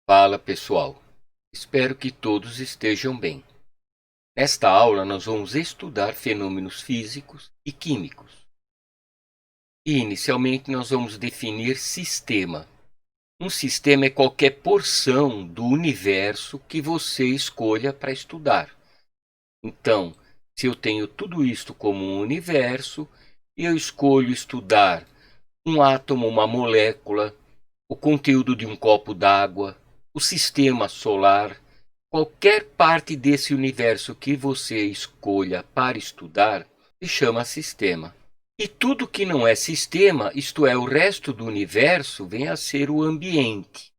Fala pessoal, espero que todos estejam bem. Nesta aula nós vamos estudar fenômenos físicos e químicos. E inicialmente nós vamos definir sistema. Um sistema é qualquer porção do universo que você escolha para estudar. Então, se eu tenho tudo isto como um universo, e eu escolho estudar um átomo, uma molécula, o conteúdo de um copo d'água, o sistema solar, qualquer parte desse universo que você escolha para estudar, se chama sistema. E tudo que não é sistema, isto é, o resto do universo, vem a ser o ambiente.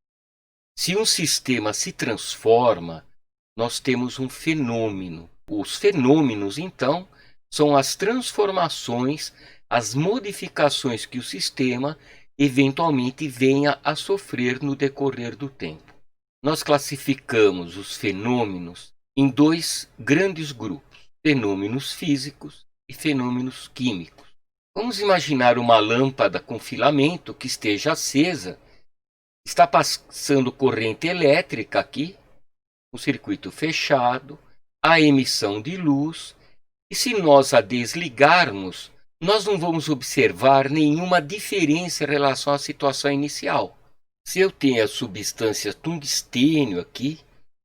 Se um sistema se transforma, nós temos um fenômeno. Os fenômenos, então, são as transformações, as modificações que o sistema eventualmente venha a sofrer no decorrer do tempo. Nós classificamos os fenômenos em dois grandes grupos: fenômenos físicos e fenômenos químicos. Vamos imaginar uma lâmpada com filamento que esteja acesa, está passando corrente elétrica aqui, um circuito fechado, a emissão de luz, e se nós a desligarmos, nós não vamos observar nenhuma diferença em relação à situação inicial. Se eu tenho a substância tungstênio aqui,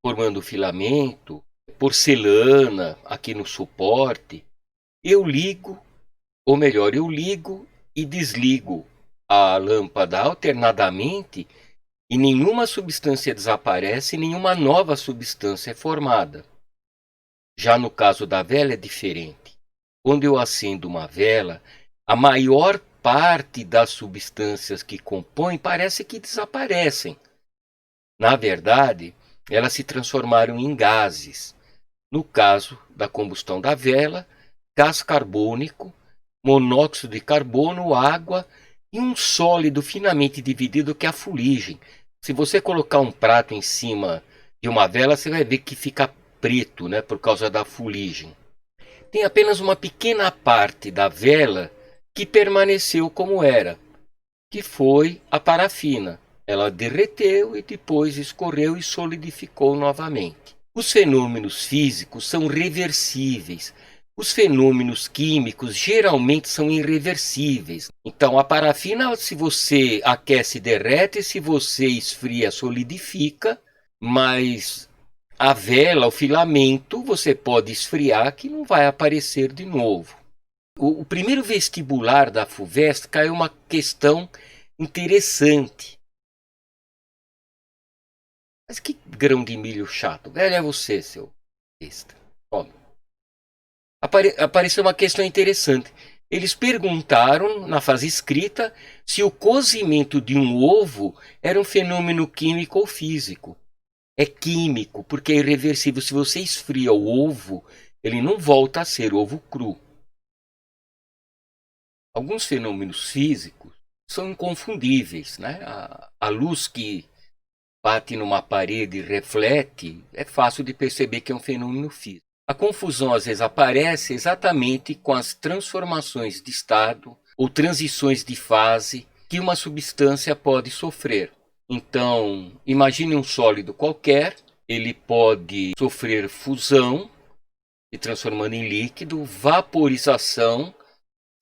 formando filamento, porcelana aqui no suporte, eu ligo, ou melhor, eu ligo e desligo a lâmpada alternadamente e nenhuma substância desaparece, nenhuma nova substância é formada. Já no caso da vela é diferente. Quando eu acendo uma vela, a maior parte das substâncias que compõem parece que desaparecem. Na verdade, elas se transformaram em gases. No caso da combustão da vela, gás carbônico, monóxido de carbono, água e um sólido finamente dividido que é a fuligem. Se você colocar um prato em cima de uma vela, você vai ver que fica preto, né, por causa da fuligem. Tem apenas uma pequena parte da vela que permaneceu como era, que foi a parafina. Ela derreteu e depois escorreu e solidificou novamente. Os fenômenos físicos são reversíveis. Os fenômenos químicos geralmente são irreversíveis. Então, a parafina, se você aquece, derrete, se você esfria, solidifica, mas a vela, o filamento, você pode esfriar que não vai aparecer de novo. O primeiro vestibular da FUVEST caiu uma questão interessante. Mas que grão de milho chato. Velho é você, seu besta. Apareceu uma questão interessante. Eles perguntaram, na fase escrita, se o cozimento de um ovo era um fenômeno químico ou físico. É químico, porque é irreversível. Se você esfria o ovo, ele não volta a ser ovo cru. Alguns fenômenos físicos são inconfundíveis, né? A luz que bate numa parede e reflete, é fácil de perceber que é um fenômeno físico. A confusão às vezes aparece exatamente com as transformações de estado ou transições de fase que uma substância pode sofrer. Então, imagine um sólido qualquer, ele pode sofrer fusão, se transformando em líquido, vaporização,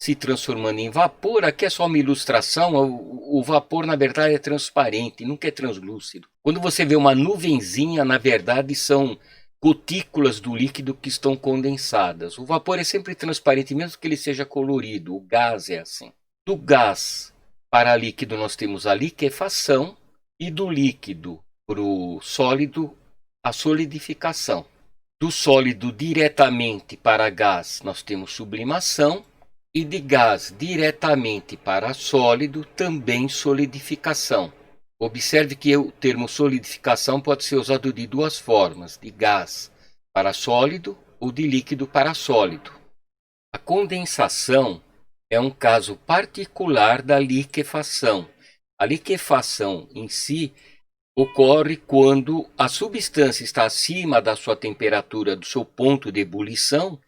se transformando em vapor. Aqui é só uma ilustração, o vapor na verdade é transparente, nunca é translúcido. Quando você vê uma nuvenzinha, na verdade são gotículas do líquido que estão condensadas. O vapor é sempre transparente, mesmo que ele seja colorido. O gás é assim. Do gás para líquido nós temos a liquefação e do líquido para o sólido a solidificação. Do sólido diretamente para gás nós temos sublimação e de gás diretamente para sólido também solidificação. Observe que o termo solidificação pode ser usado de duas formas: de gás para sólido ou de líquido para sólido. A condensação é um caso particular da liquefação. A liquefação em si ocorre quando a substância está acima da sua temperatura, do seu ponto de ebulição,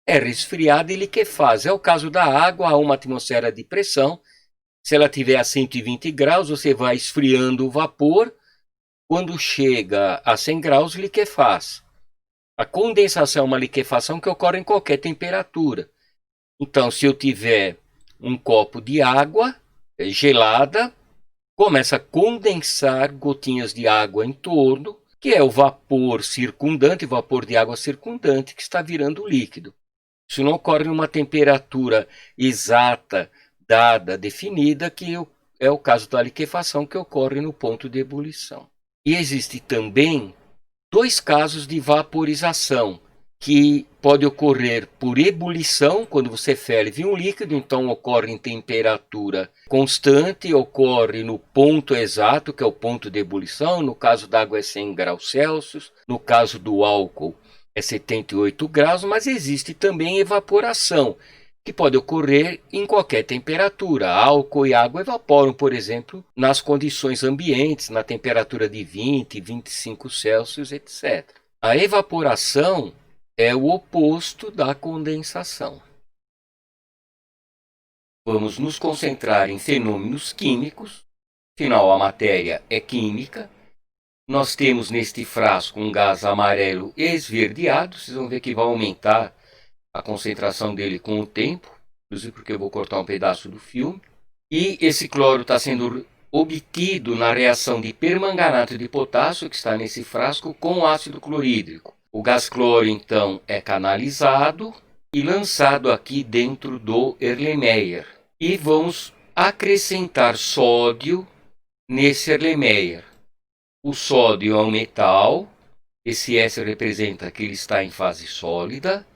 é resfriada e liquefaz. É o caso da água a uma atmosfera de pressão. Se ela estiver a 120 graus, você vai esfriando o vapor quando chega a 100 graus, liquefaz. A condensação é uma liquefação que ocorre em qualquer temperatura. Então, se eu tiver um copo de água gelada, começa a condensar gotinhas de água em torno, que é o vapor circundante, vapor de água circundante, que está virando líquido. Isso não ocorre numa temperatura exata, dada, definida, que é o caso da liquefação, que ocorre no ponto de ebulição. E existe também dois casos de vaporização, que pode ocorrer por ebulição, quando você ferve um líquido, então ocorre em temperatura constante, ocorre no ponto exato, que é o ponto de ebulição. No caso da água é 100 graus Celsius, no caso do álcool é 78 graus, mas existe também evaporação, que pode ocorrer em qualquer temperatura. Álcool e água evaporam, por exemplo, nas condições ambientes, na temperatura de 20, 25 Celsius, etc. A evaporação é o oposto da condensação. Vamos nos concentrar em fenômenos químicos, afinal a matéria é química. Nós temos neste frasco um gás amarelo esverdeado, vocês vão ver que vai aumentar a concentração dele com o tempo, inclusive porque eu vou cortar um pedaço do filme. E esse cloro está sendo obtido na reação de permanganato de potássio, que está nesse frasco, com ácido clorídrico. O gás cloro, então, é canalizado e lançado aqui dentro do Erlenmeyer. E vamos acrescentar sódio nesse Erlenmeyer. O sódio é um metal, esse S representa que ele está em fase sólida.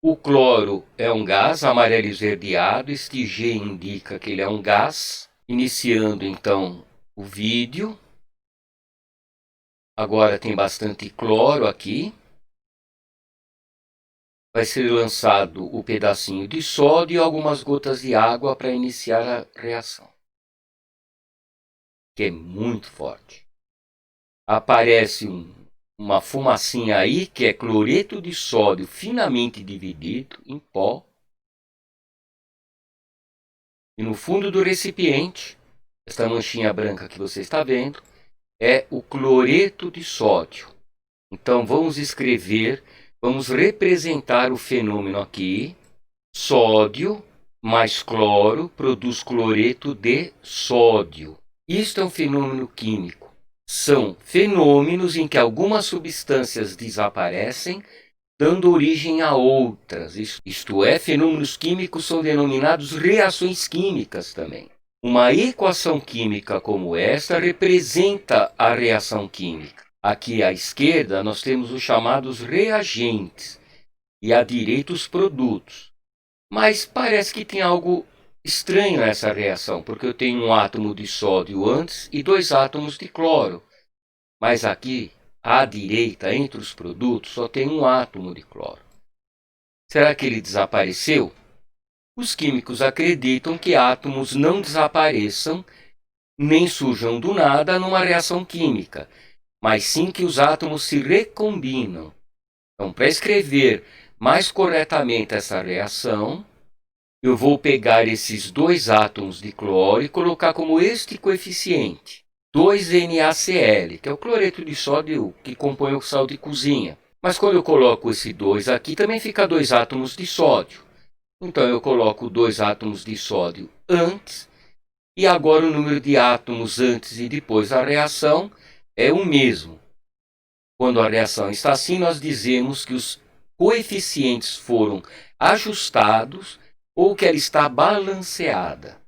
O cloro é um gás amarelo esverdeado, este G indica que ele é um gás. Iniciando então o vídeo. Agora tem bastante cloro aqui. Vai ser lançado o pedacinho de sódio e algumas gotas de água para iniciar a reação, que é muito forte. Aparece uma fumacinha aí, que é cloreto de sódio finamente dividido em pó. E no fundo do recipiente, esta manchinha branca que você está vendo, é o cloreto de sódio. Então vamos escrever, vamos representar o fenômeno aqui. Sódio mais cloro produz cloreto de sódio. Isto é um fenômeno químico. São fenômenos em que algumas substâncias desaparecem, dando origem a outras. Isto é, fenômenos químicos são denominados reações químicas também. Uma equação química como esta representa a reação química. Aqui à esquerda nós temos os chamados reagentes e à direita os produtos. Mas parece que tem algo estranho nessa reação, porque eu tenho um átomo de sódio antes e 2 átomos de cloro. Mas aqui, à direita, entre os produtos, só tem um átomo de cloro. Será que ele desapareceu? Os químicos acreditam que átomos não desapareçam, nem surjam do nada numa reação química, mas sim que os átomos se recombinam. Então, para escrever mais corretamente essa reação, eu vou pegar esses 2 átomos de cloro e colocar como este coeficiente, 2NaCl, que é o cloreto de sódio que compõe o sal de cozinha. Mas quando eu coloco esse 2 aqui, também fica 2 átomos de sódio. Então eu coloco 2 átomos de sódio antes, e agora o número de átomos antes e depois da reação é o mesmo. Quando a reação está assim, nós dizemos que os coeficientes foram ajustados ou que ela está balanceada.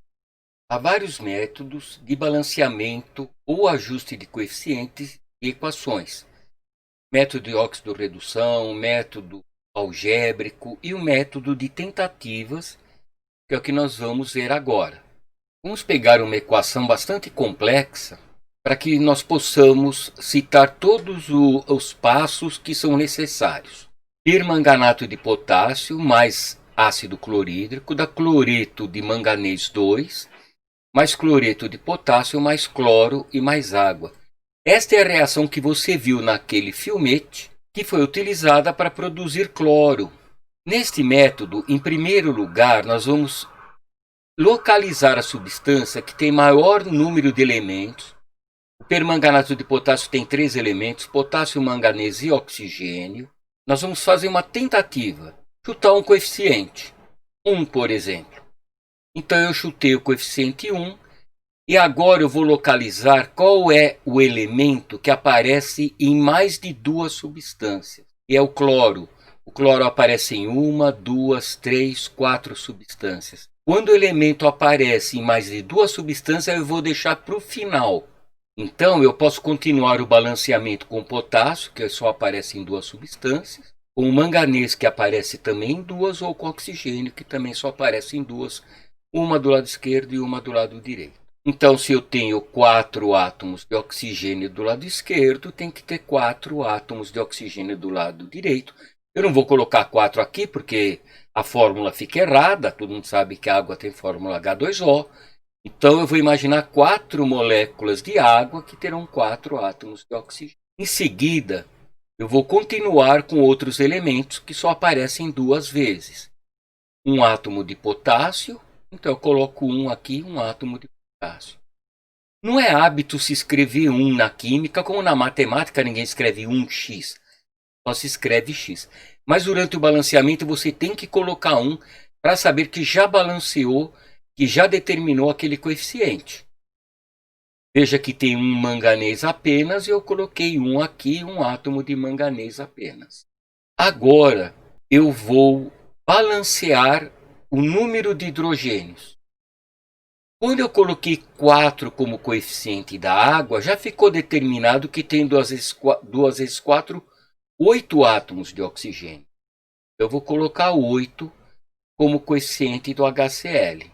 Há vários métodos de balanceamento ou ajuste de coeficientes e equações. Método de óxido-redução, método algébrico e o método de tentativas, que é o que nós vamos ver agora. Vamos pegar uma equação bastante complexa para que nós possamos citar todos os passos que são necessários. Permanganato de potássio mais ácido clorídrico dá cloreto de manganês 2, mais cloreto de potássio, mais cloro e mais água. Esta é a reação que você viu naquele filmete, que foi utilizada para produzir cloro. Neste método, em primeiro lugar, nós vamos localizar a substância que tem maior número de elementos, O permanganato de potássio tem 3 elementos, potássio, manganês e oxigênio. Nós vamos fazer uma tentativa, chutar um coeficiente, 1, por exemplo. Então eu chutei o coeficiente 1 e agora eu vou localizar qual é o elemento que aparece em mais de 2 substâncias. E é o cloro. O cloro aparece em 1, 2, 3, 4 substâncias. Quando o elemento aparece em mais de 2 substâncias, eu vou deixar para o final. Então, eu posso continuar o balanceamento com o potássio, que só aparece em 2 substâncias, com o manganês, que aparece também em 2, ou com o oxigênio, que também só aparece em 2, uma do lado esquerdo e uma do lado direito. Então, se eu tenho 4 átomos de oxigênio do lado esquerdo, tem que ter 4 átomos de oxigênio do lado direito. Eu não vou colocar 4 aqui, porque a fórmula fica errada. Todo mundo sabe que a água tem fórmula H2O. Então, eu vou imaginar 4 moléculas de água que terão 4 átomos de oxigênio. Em seguida, eu vou continuar com outros elementos que só aparecem 2 vezes. Um átomo de potássio. Então, eu coloco um aqui, um átomo de potássio. Não é hábito se escrever 1 na química, como na matemática ninguém escreve 1x. Só se escreve x. Mas durante o balanceamento você tem que colocar 1 para saber que já balanceou, que já determinou aquele coeficiente. Veja que tem um manganês apenas e eu coloquei um aqui, um átomo de manganês apenas. Agora eu vou balancear o número de hidrogênios. Quando eu coloquei 4 como coeficiente da água, já ficou determinado que tem 2 vezes 4, 8 átomos de oxigênio. Eu vou colocar 8 como coeficiente do HCl.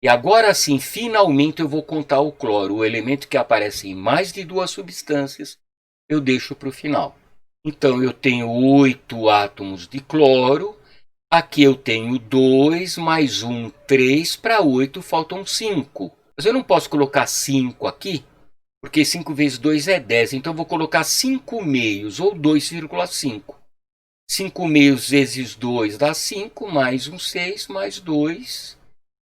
E agora sim, finalmente eu vou contar o cloro, o elemento que aparece em mais de 2 substâncias, eu deixo para o final. Então eu tenho 8 átomos de cloro. Aqui eu tenho 2 mais 1, 3, para 8 faltam 5. Mas eu não posso colocar 5 aqui, porque 5 vezes 2 é 10. Então eu vou colocar 5 meios, ou 2,5. 5 meios vezes 2 dá 5, mais um 6, mais 2,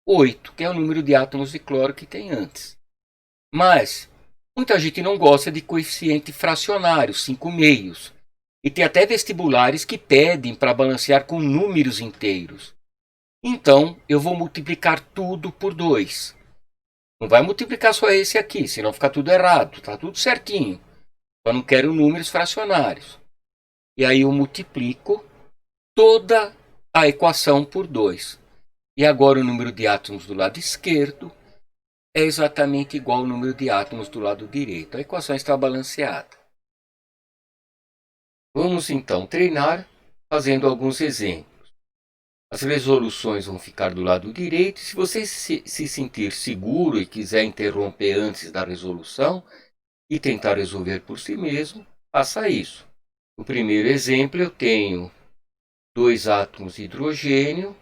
8, que é o número de átomos de cloro que tem antes. Mas muita gente não gosta de coeficiente fracionário, 5 meios. E tem até vestibulares que pedem para balancear com números inteiros. Então, eu vou multiplicar tudo por 2. Não vai multiplicar só esse aqui, senão fica tudo errado. Está tudo certinho. Só não quero números fracionários. E aí eu multiplico toda a equação por 2. E agora o número de átomos do lado esquerdo é exatamente igual ao número de átomos do lado direito. A equação está balanceada. Vamos então treinar fazendo alguns exemplos. As resoluções vão ficar do lado direito. Se você se sentir seguro e quiser interromper antes da resolução e tentar resolver por si mesmo, faça isso. No primeiro exemplo, eu tenho 2 átomos de hidrogênio,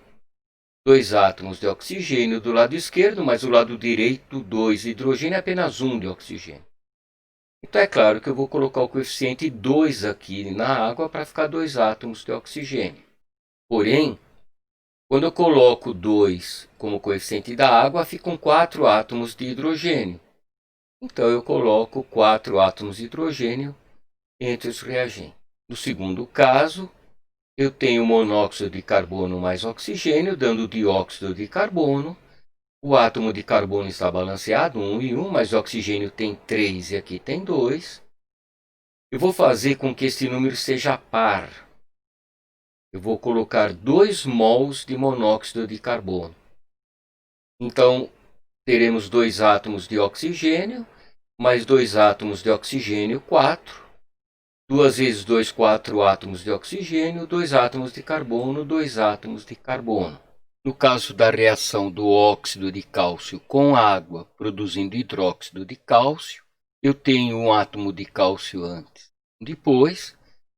2 átomos de oxigênio do lado esquerdo, mas do lado direito, 2 de hidrogênio e apenas 1 de oxigênio. Então é claro que eu vou colocar o coeficiente 2 aqui na água para ficar 2 átomos de oxigênio. Porém, quando eu coloco 2 como coeficiente da água, ficam 4 átomos de hidrogênio. Então eu coloco 4 átomos de hidrogênio entre os reagentes. No segundo caso, eu tenho monóxido de carbono mais oxigênio, dando dióxido de carbono. O átomo de carbono está balanceado, 1 e 1, mas o oxigênio tem 3 e aqui tem 2. Eu vou fazer com que esse número seja par. Eu vou colocar 2 mols de monóxido de carbono. Então, teremos 2 átomos de oxigênio, mais 2 átomos de oxigênio, 4. 2 vezes 2, 4 átomos de oxigênio, 2 átomos de carbono, 2 átomos de carbono. No caso da reação do óxido de cálcio com água, produzindo hidróxido de cálcio, eu tenho um átomo de cálcio antes, depois,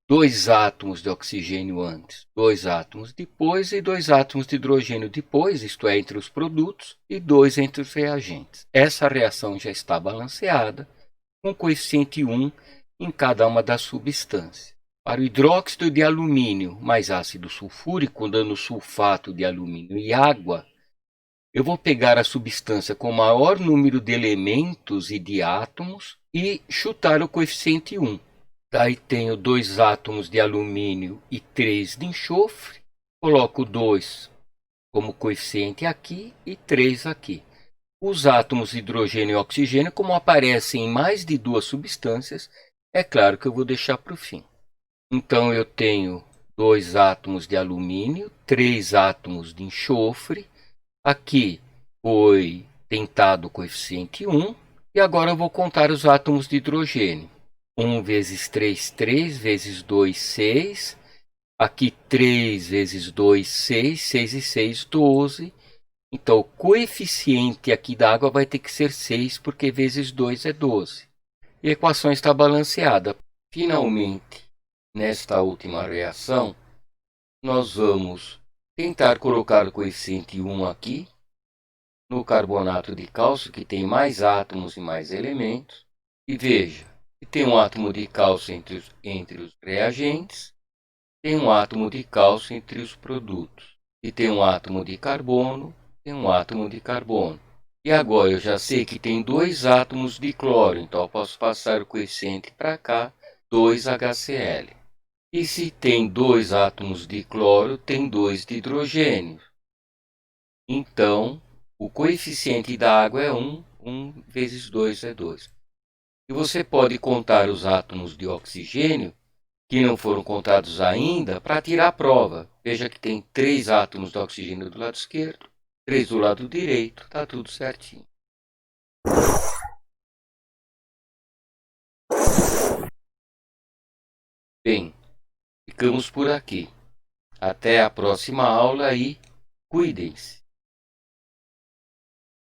2 átomos de oxigênio antes, 2 átomos depois e 2 átomos de hidrogênio depois, isto é, entre os produtos, e 2 entre os reagentes. Essa reação já está balanceada, com coeficiente 1 em cada uma das substâncias. Para o hidróxido de alumínio mais ácido sulfúrico, dando sulfato de alumínio e água, eu vou pegar a substância com o maior número de elementos e de átomos e chutar o coeficiente 1. Daí tenho 2 átomos de alumínio e 3 de enxofre. Coloco 2 como coeficiente aqui e 3 aqui. Os átomos de hidrogênio e oxigênio, como aparecem em mais de 2 substâncias, é claro que eu vou deixar para o fim. Então eu tenho 2 átomos de alumínio, 3 átomos de enxofre. Aqui foi tentado o coeficiente 1. E agora eu vou contar os átomos de hidrogênio. 1 vezes 3, 3, vezes 2, 6. Aqui 3 vezes 2, 6. 6 e 6, 12. Então o coeficiente aqui da água vai ter que ser 6, porque vezes 2 é 12. E a equação está balanceada. Finalmente, nesta última reação, nós vamos tentar colocar o coeficiente 1 aqui, no carbonato de cálcio, que tem mais átomos e mais elementos. E veja, tem um átomo de cálcio entre os reagentes, tem um átomo de cálcio entre os produtos. E tem um átomo de carbono, tem um átomo de carbono. E agora eu já sei que tem 2 átomos de cloro, então eu posso passar o coeficiente para cá, 2HCl. E se tem 2 átomos de cloro, tem 2 de hidrogênio. Então, o coeficiente da água é 1, 1 vezes 2 é 2. E você pode contar os átomos de oxigênio, que não foram contados ainda, para tirar a prova. Veja que tem 3 átomos de oxigênio do lado esquerdo, 3 do lado direito, está tudo certinho. Bem, ficamos por aqui. Até a próxima aula e cuidem-se.